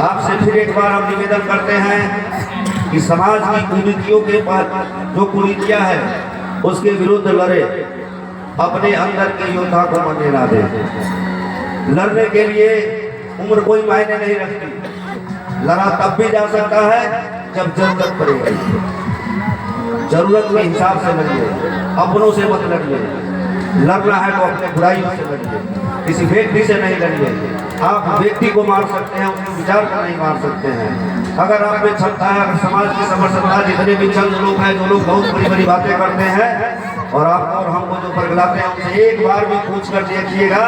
आपसे फिर एक बार हम निवेदन करते हैं कि समाज की कुरीतियों के पास जो कुरीतियां है उसके विरुद्ध लड़े, अपने अंदर के योद्धा को मरने ना दे। लड़ने के लिए उम्र कोई मायने नहीं रखती, लड़ा तब भी जा सकता है जब जरूरत पड़ेगी। जरूरत के हिसाब से लड़िए, अपनों से मत लड़िए। लड़ना है तो अपने बुराइयों से लड़िए, किसी व्यक्ति से नहीं लड़िए। आप व्यक्ति को मार सकते हैं, उसके विचार को नहीं मार सकते हैं। अगर आप में क्षमता है, अगर समाज की समर्थता जितने भी चंद लोग हैं जो लोग बहुत बड़ी बड़ी बातें करते हैं और आपको और हमको जो परगलाते हैं, उनसे एक बार भी पूछ कर देखिएगा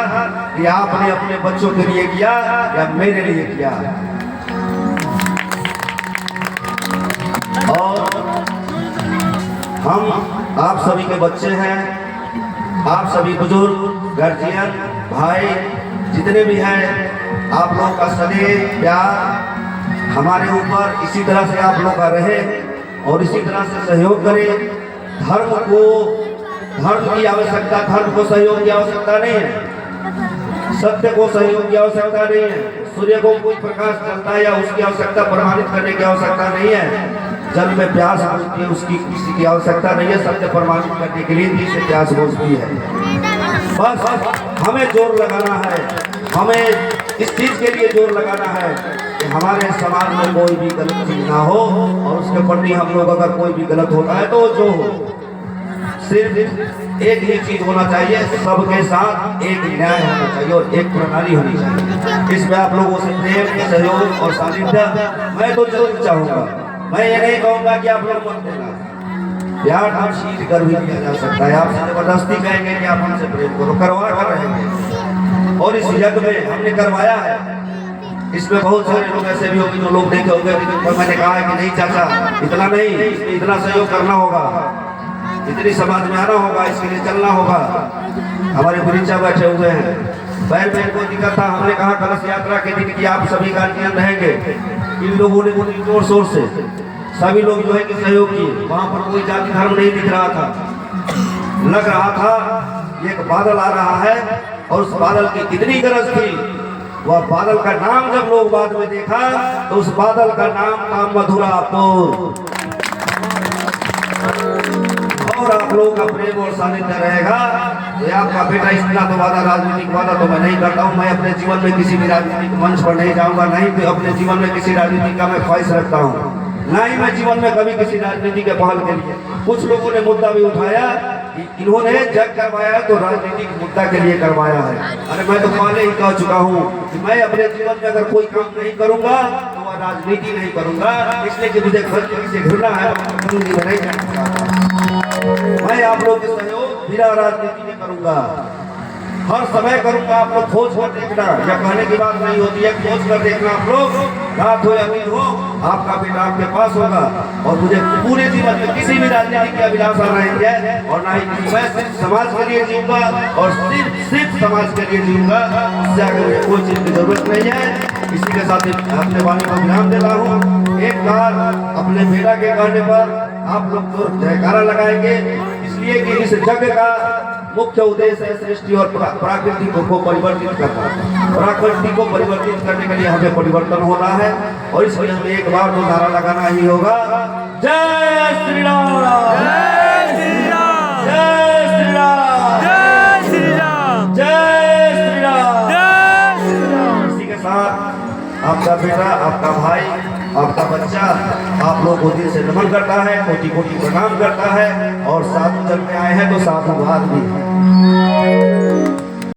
कि आपने अपने बच्चों के लिए किया या मेरे लिए किया। और हम आप सभी के बच्चे हैं, आप सभी बुजुर्ग, गार्जियन, भाई जितने भी हैं, आप लोग का स्नेह प्यार हमारे ऊपर इसी तरह से आप लोग का रहे और इसी तरह से सहयोग करें। धर्म की आवश्यकता, धर्म को सहयोग की आवश्यकता नहीं है, सत्य को सहयोग की आवश्यकता नहीं है। सूर्य को कोई प्रकाश चलता है या उसकी आवश्यकता प्रमाणित करने की आवश्यकता नहीं है। जल में प्यास बुझती है, उसकी किसी की आवश्यकता नहीं है। सत्य प्रमाणित करने के लिए भी से प्यास बुझती है। बस हमें जोर लगाना है, हमें इस चीज के लिए जोर लगाना है कि हमारे समाज में कोई भी गलत चीज ना हो और उसके प्रति हम लोग अगर कोई भी गलत होता है तो जो हो, सिर्फ एक ही चीज होना चाहिए, सबके साथ एक न्याय होना चाहिए और एक प्रणाली होनी चाहिए। इसमें आप लोगों से प्रेम, सहयोग और सानिध्य मैं तो जरूर चाहूंगा। मैं ये नहीं कहूंगा कि आप लोग मत देना, प्यार हम शीत कर भी किया जा सकता है। आप जबरदस्ती कहेंगे कि आप हमसे प्रेम करो, करवा कर रहेंगे। और इस यज्ञ में हमने करवाया है, इसमें बहुत सारे लोग ऐसे भी होंगे जो लोग देखे होंगे, पर मैंने कहा है कि नहीं चाचा इतना नहीं, इसमें इतना सहयोग करना होगा, इतनी समाज में आना होगा, इसके लिए चलना होगा। हमारे गुरीचा बैठे हुए हैं, बहन बहन को दिक्कत था, हमने कहा कलश यात्रा के दिन की आप सभी गार्जियन रहेंगे। इन लोगों ने बहुत जोर शोर से सभी लोग जो है कि सहयोग किए। वहां पर कोई जाति धर्म नहीं दिख रहा था, लग रहा था एक बादल आ रहा है और उस बादल की कितनी गरज थी। वह बादल का नाम जब लोग बाद में देखा तो उस बादल का नाम था मधुरापुर। और आप लोगों का प्रेम और सानिध्य रहेगा। तो आपका बेटा इतना तो वादा, राजनीतिक वादा तो मैं नहीं करता हूँ। मैं अपने जीवन में किसी भी राजनीतिक मंच पर नहीं जाऊंगा, नहीं तो अपने जीवन में किसी राजनीति का मैं ख्वाहिश रखता हूँ, ना ही मैं जीवन में कभी किसी राजनीति के पहल के लिए। कुछ लोगों ने मुद्दा भी उठाया कि इन्होंने जग करवाया तो राजनीतिक मुद्दा के लिए करवाया है। अरे मैं तो पहले ही कह चुका हूँ कि मैं अपने जीवन में अगर कोई काम नहीं करूंगा तो वह राजनीति नहीं करूंगा, इसलिए कि मुझे किसी घृणा है, मैं आप लोग के सहयोग बिना राजनीति में करूंगा, हर समय करूंगा। आप लोग खोज कर देखना, या कहने की बात नहीं होती है, खोज कर देखना। आप लोग रात हो या दिन हो, आपका बेटा आपके पास होगा। और मुझे पूरे जीवन में किसी भी राजनीति की अभिलाषा नहीं है और ना ही मैं सिर्फ समाज के लिए जीऊंगा और सिर्फ समाज के लिए जीऊंगा। इससे आगे मुझे कोई चीज की जरूरत नहीं है। इसी के साथ अपने वाणी को विराम देता हूँ। एक बार अपने बेटा के कहने पर आप लोग तो जयकारा लगाएंगे, इसलिए कि इस जग का मुख्य उद्देश्य है सृष्टि और प्रकृति को परिवर्तित करना। प्रकृति को परिवर्तित करने के लिए हमें परिवर्तन होना है और इसलिए हमें एक बार तो नारा लगाना ही होगा, जय श्री राम, जय श्री राम, जय श्री राम, जय श्री राम, जय श्री राम, जय श्री राम। इसी के साथ आपका बेटा, आपका भाई, आपका बच्चा आप लोग को दिल से नमन करता है, कोटि कोटि प्रणाम करता है और साधु जन में आए हैं तो साधुवाद भी है।